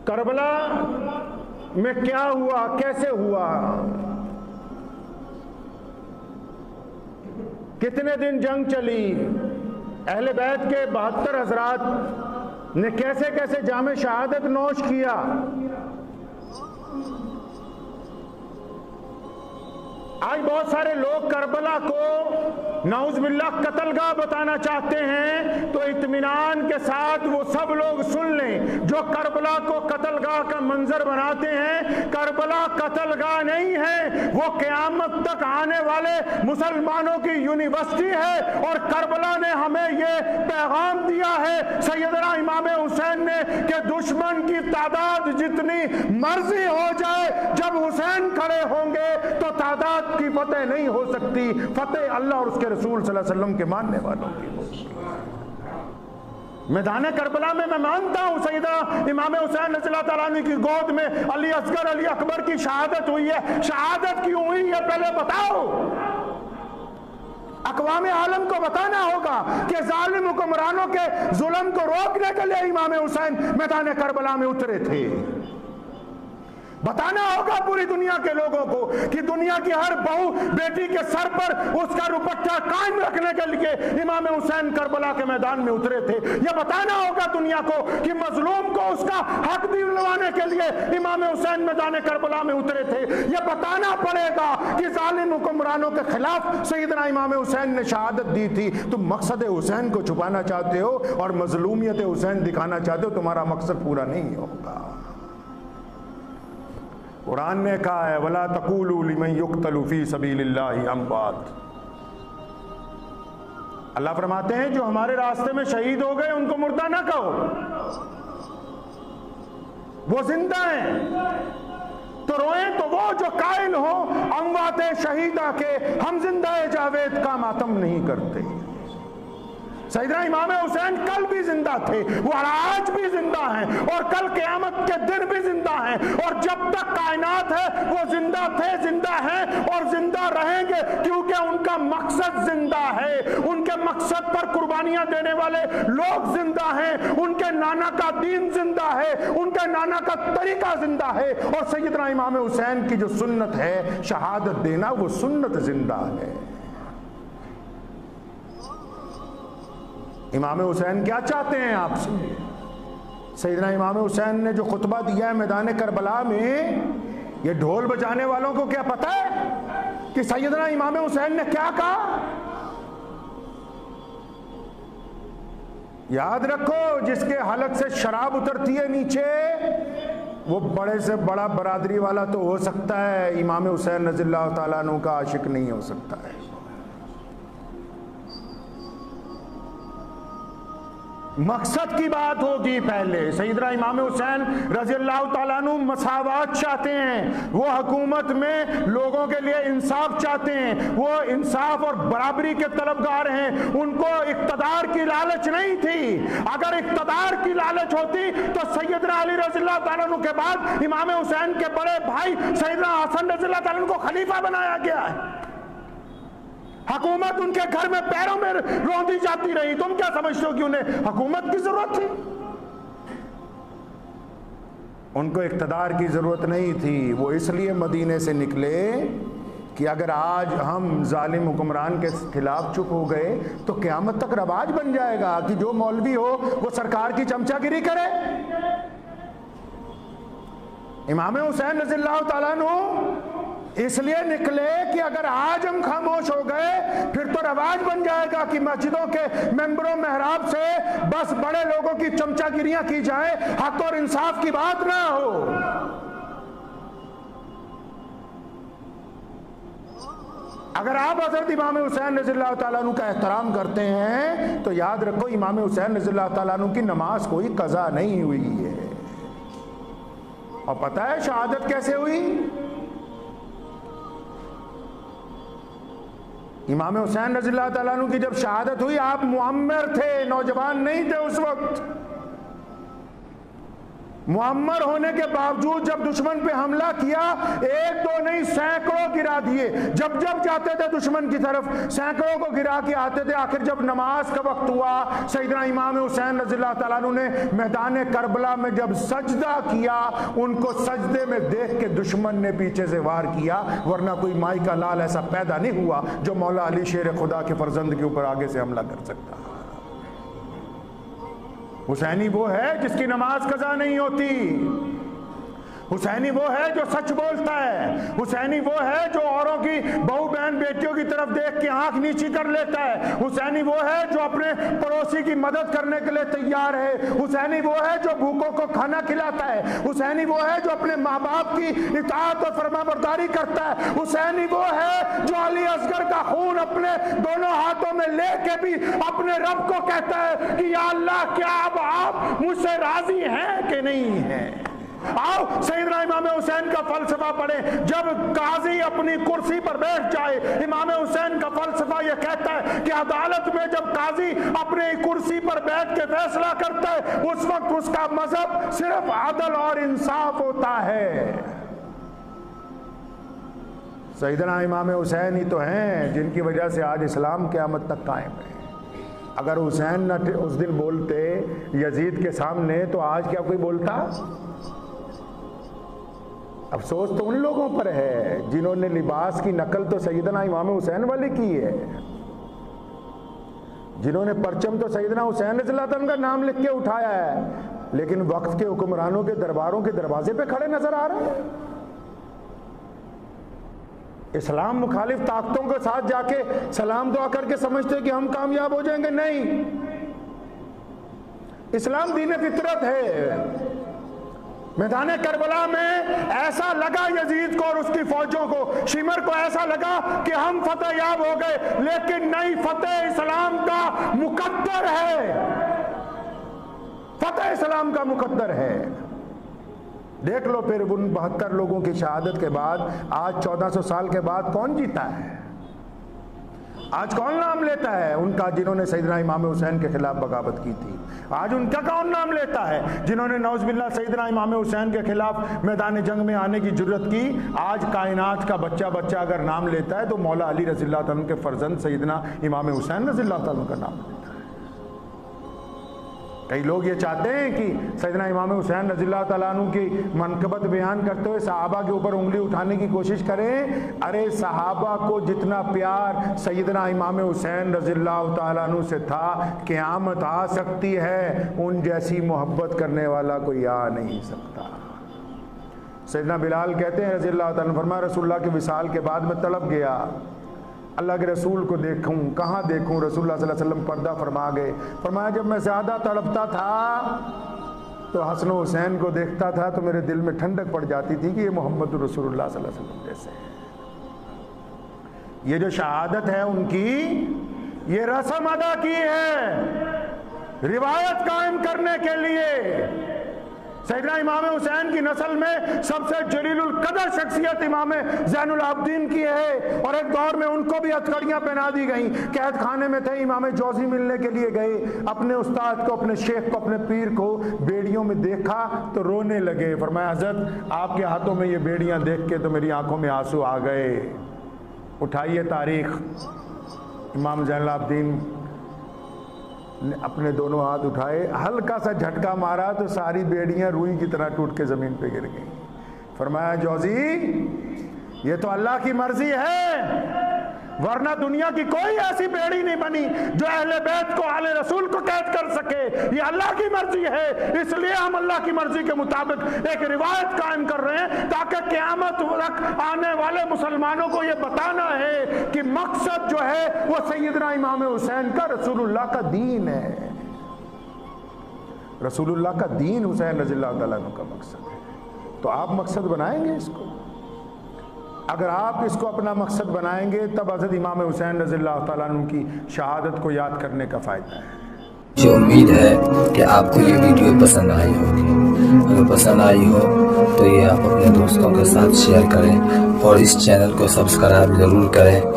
کربلا میں کیا ہوا، کیسے ہوا، کتنے دن جنگ چلی، اہل بیت کے 72 حضرات نے کیسے کیسے جام شہادت نوش کیا. آج بہت سارے لوگ کربلا کو نعوذ باللہ قتل گاہ بتانا چاہتے ہیں، تو اطمینان کے ساتھ وہ سب لوگ سن لیں جو کربلا کو قتل گاہ کا منظر بناتے ہیں. کربلا قتل گاہ نہیں ہے، وہ قیامت تک آنے والے مسلمانوں کی یونیورسٹی ہے. اور کربلا نے ہمیں یہ پیغام دیا ہے سیدنا امام حسین نے کہ دشمن کی تعداد جتنی مرضی ہو جائے، جب حسین کھڑے ہوں گے تو تعداد کی فتح نہیں ہو سکتی، فتح اللہ اور اس کے رسول صلی اللہ علیہ وسلم کے ماننے والوں کی ہوگی. میدان کربلا میں مانتا ہوں سیدنا امام حسین رضی اللہ تعالیٰ عنہ کی گود میں علی اصغر علی اکبر کی شہادت ہوئی ہے. شہادت کیوں ہوئی ہے پہلے بتاؤ. اقوام عالم کو بتانا ہوگا کہ ظالم حکمرانوں کے ظلم کو روکنے کے لیے امام حسین میدان کربلا میں اترے تھے. بتانا ہوگا پوری دنیا کے لوگوں کو کہ دنیا کی ہر بہو بیٹی کے سر پر اس کا دوپٹہ قائم رکھنے کے لیے امام حسین کربلا کے میدان میں اترے تھے. یہ بتانا ہوگا دنیا کو کہ مظلوم کو اس کا حق دلوانے کے لیے امام حسین میدان کربلا میں اترے تھے. یہ بتانا پڑے گا کہ ظالم حکمرانوں کے خلاف سیدنا امام حسین نے شہادت دی تھی. تم مقصد حسین کو چھپانا چاہتے ہو اور مظلومیت حسین دکھانا چاہتے ہو، تمہارا مقصد پورا نہیں ہوگا. قرآن نے کہا ہے وَلَا تَقُولُوا لِمَنْ يُقْتَلُ فِي سَبِيلِ اللَّهِ أَمْوَاتٌ. اللہ فرماتے ہیں جو ہمارے راستے میں شہید ہو گئے ان کو مردہ نہ کہو، وہ زندہ ہیں. تو روئیں تو وہ جو قائل ہو اموات شہیدہ کے، ہم زندہ جاوید کا ماتم نہیں کرتے. سیدنا امام حسین کل بھی زندہ تھے، وہ آج بھی زندہ ہیں، اور کل قیامت کے دن بھی زندہ ہیں، اور جب تک کائنات ہے وہ زندہ تھے، زندہ ہیں اور زندہ رہیں گے، کیونکہ ان کا مقصد زندہ ہے. ان کے مقصد پر قربانیاں دینے والے لوگ زندہ ہیں، ان کے نانا کا دین زندہ ہے، ان کے نانا کا طریقہ زندہ ہے. اور سیدنا امام حسین کی جو سنت ہے شہادت دینا، وہ سنت زندہ ہے. امام حسین کیا چاہتے ہیں آپ سے؟ سیدنا امام حسین نے جو خطبہ دیا ہے میدان کربلا میں، یہ ڈھول بجانے والوں کو کیا پتہ ہے کہ سیدنا امام حسین نے کیا کہا؟ یاد رکھو جس کے حلق سے شراب اترتی ہے نیچے، وہ بڑے سے بڑا برادری والا تو ہو سکتا ہے، امام حسین رضی اللہ تعالیٰ عنہ کا عاشق نہیں ہو سکتا ہے. مقصد کی بات ہوگی پہلے. سیدنا امام حسین رضی اللہ تعالیٰ عنہ مساوات چاہتے ہیں، وہ حکومت میں لوگوں کے لیے انصاف چاہتے ہیں، وہ انصاف اور برابری کے طلبگار ہیں. ان کو اقتدار کی لالچ نہیں تھی. اگر اقتدار کی لالچ ہوتی تو سیدنا علی رضی اللہ تعالیٰ عنہ کے بعد امام حسین کے بڑے بھائی سیدنا حسن رضی اللہ تعالیٰ عنہ کو خلیفہ بنایا گیا ہے. حکومت ان کے گھر میں پیروں میں روندی جاتی رہی. تم کیا سمجھتے ہو کہ انہیں حکومت کی ضرورت تھی؟ ان کو اقتدار کی ضرورت نہیں تھی. وہ اس لیے مدینے سے نکلے کہ اگر آج ہم ظالم حکمران کے خلاف چپ ہو گئے تو قیامت تک رواج بن جائے گا کہ جو مولوی ہو وہ سرکار کی چمچہ گیری کرے. امام حسین رضی اللہ تعالیٰ عنہ اس لیے نکلے کہ اگر آج ہم خاموش ہو گئے پھر تو رواج بن جائے گا کہ مسجدوں کے ممبروں محراب سے بس بڑے لوگوں کی چمچہ گیریاں کی جائیں، حق اور انصاف کی بات نہ ہو. اگر آپ حضرت امام حسین رضی اللہ تعالیٰ عنہ کا احترام کرتے ہیں تو یاد رکھو امام حسین رضی اللہ تعالیٰ عنہ کی نماز کوئی قضا نہیں ہوئی ہے. اور پتہ ہے شہادت کیسے ہوئی؟ امام حسین رضی اللہ تعالیٰ عنہ کی جب شہادت ہوئی، آپ معمر تھے، نوجوان نہیں تھے اس وقت. मुअम्मर होने के बावजूद जब दुश्मन पे हमला किया, एक दो नहीं सैकड़ों गिरा दिए। जब जब जाते थे दुश्मन की तरफ सैकड़ों को गिरा के आते थे। आखिर जब नमाज का वक्त हुआ, सैयदना इमाम हुसैन रज़ियल्लाहु ताला अन्हु ने मैदान करबला में जब सजदा किया, उनको सजदे में देख के दुश्मन ने पीछे से वार किया, वरना कोई माई का लाल ऐसा पैदा नहीं हुआ जो मौला अली शेर खुदा के फर्जंद के ऊपर आगे से हमला कर सकता। हुसैनी वो है जिसकी नमाज कज़ा नहीं होती। हुसैनी वो है जो सच बोलता है। हुसैनी वो है जो औरों की बहू बहन बेटियों की तरफ देख के आंख नीची कर लेता है। हुसैनी वो है जो अपने पड़ोसी की मदद करने के लिए तैयार है। हुसैनी वो है जो भूखों को खाना खिलाता है। हुसैनी वो है जो अपने माँ बाप की इताअत और फरमाबरदारी करता है। हुसैनी वो है जो अली असगर का खून अपने दोनों हाथों में लेके भी अपने रब को कहता है कि या अल्लाह, क्या अब आप मुझसे राजी हैं कि नहीं हैं। आओ सैयदना इमाम हुसैन का फलसफा पढ़े। जब काजी अपनी कुर्सी पर बैठ जाए, इमाम हुसैन का फलसफा यह कहता है कि अदालत में जब काजी अपने कुर्सी पर बैठ के फैसला करता है, उस वक्त उसका मजहब सिर्फ अदल और इंसाफ होता है। सैयदना इमाम हुसैन ही तो हैं जिनकी वजह से आज इस्लाम क़यामत तक कायम है। अगर हुसैन न उस दिन बोलते यजीद के सामने, तो आज क्या कोई बोलता? अफसोस तो उन लोगों पर है जिन्होंने लिबास की नकल तो सैयदना इमाम हुसैन वाले की है, जिन्होंने परचम तो सैयदना हुसैन रज़ियल्लाहु अन्हु का नाम लिख के उठाया है, लेकिन वक्त के हुक्मरानों के दरबारों के दरवाजे पे खड़े नजर आ रहे हैं। इस्लाम मुखालिफ ताकतों के साथ जाके सलाम दुआ करके समझते कि हम कामयाब हो जाएंगे। नहीं, इस्लाम दीन फितरत है। मैदान करबला में ऐसा लगा यजीद को और उसकी फौजों को, शिमर को ऐसा लगा कि हम फतेह याब हो गए, लेकिन नहीं, फतेह इस्लाम का मुकद्दर है। फतेह इस्लाम का मुकद्दर है। देख लो फिर उन 72 लोगों की शहादत के बाद आज 1400 साल के बाद कौन जीता है? आज कौन नाम लेता है उनका जिन्होंने सैयदना इमाम हुसैन के खिलाफ बगावत की थी? आज उनका कौन नाम लेता है जिन्होंने नौज़बिल्लाह सैयदना इमाम हुसैन के खिलाफ मैदान जंग में आने की जुर्रत की? आज कायनात का बच्चा बच्चा अगर नाम लेता है तो मौला अली रज़ियल्लाहु अन्हु के फर्जंद सैयदना इमाम हुसैन रज़ियल्लाहु अन्हु का नाम लेता है। कई लोग ये चाहते हैं कि सैयदना इमाम हुसैन रज़ियल्लाहु ताला अन्हु की मनकबत बयान करते हुए सहाबा के ऊपर उंगली उठाने की कोशिश करें। अरे सहाबा को जितना प्यार सैयदना इमाम हुसैन रज़ियल्लाहु ताला अन्हु से था, क़यामत आ सकती है, उन जैसी मोहब्बत करने वाला कोई आ नहीं सकता। सैयदना बिलाल कहते हैं रज़ियल्लाहु ताला अन्हु, फरमाया रसूलुल्लाह के विसाल के बाद मैं तड़प गया, अल्लाह के रसूल को देखूं, कहाँ देखूं? रसूलुल्लाह सल्लल्लाहु अलैहि वसल्लम पर्दा फरमा गए। फरमाया जब मैं ज़्यादा तड़पता था तो हसन हुसैन को देखता था तो मेरे दिल में ठंडक पड़ जाती थी कि ये मोहम्मद रसूलुल्लाह सल्लल्लाहु अलैहि वसल्लम जैसे हैं। ये जो शहादत है उनकी, ये रस्म अदा की है रिवायत कायम करने के लिए। सैयदना इमाम हुसैन की नस्ल में सबसे जलीलुल कदर शख्सियत इमाम ज़ैनुल आबिदीन की है, और एक दौर में उनको भी हथकड़ियाँ पहना दी गई। कैद खाने में थे, इमाम जौज़ी मिलने के लिए गए, अपने उस्ताद को, अपने शेख को, अपने पीर को बेड़ियों में देखा तो रोने लगे। फरमाया हज़रत आपके हाथों में ये बेड़ियाँ देख के तो मेरी आंखों में आंसू आ गए। उठाइए तारीख, इमाम ज़ैनुल आबिदीन ने अपने दोनों हाथ उठाए, हल्का सा झटका मारा तो सारी बेड़ियां रुई की तरह टूट के जमीन पे गिर गई। फरमाया जौजी ये तो अल्लाह की मर्जी है, वरना दुनिया की कोई ऐसी बेड़ी नहीं बनी जो अहले बैत को, आले रसूल को कैद कर सके। ये अल्लाह की मर्जी है, इसलिए हम अल्लाह की मर्जी के मुताबिक एक रिवायत कायम कर रहे हैं ताकि क़यामत तक आने वाले मुसलमानों को ये बताना है कि मकसद जो है वो सैयदना इमाम हुसैन का, रसूलुल्लाह का दीन है। रसूलुल्लाह का दीन हुसैन रज़ियल्लाहु ताला अन्हु का मकसद है। तो आप मकसद बनाएंगे इसको? अगर आप इसको अपना मकसद बनाएंगे तब हज़रत इमाम हुसैन रज़ियल्लाहु ताला अन्हु की शहादत को याद करने का फ़ायदा है। मुझे उम्मीद है कि आपको ये वीडियो पसंद आई होगी। अगर पसंद आई हो तो ये आप अपने दोस्तों के साथ शेयर करें और इस चैनल को सब्सक्राइब ज़रूर करें।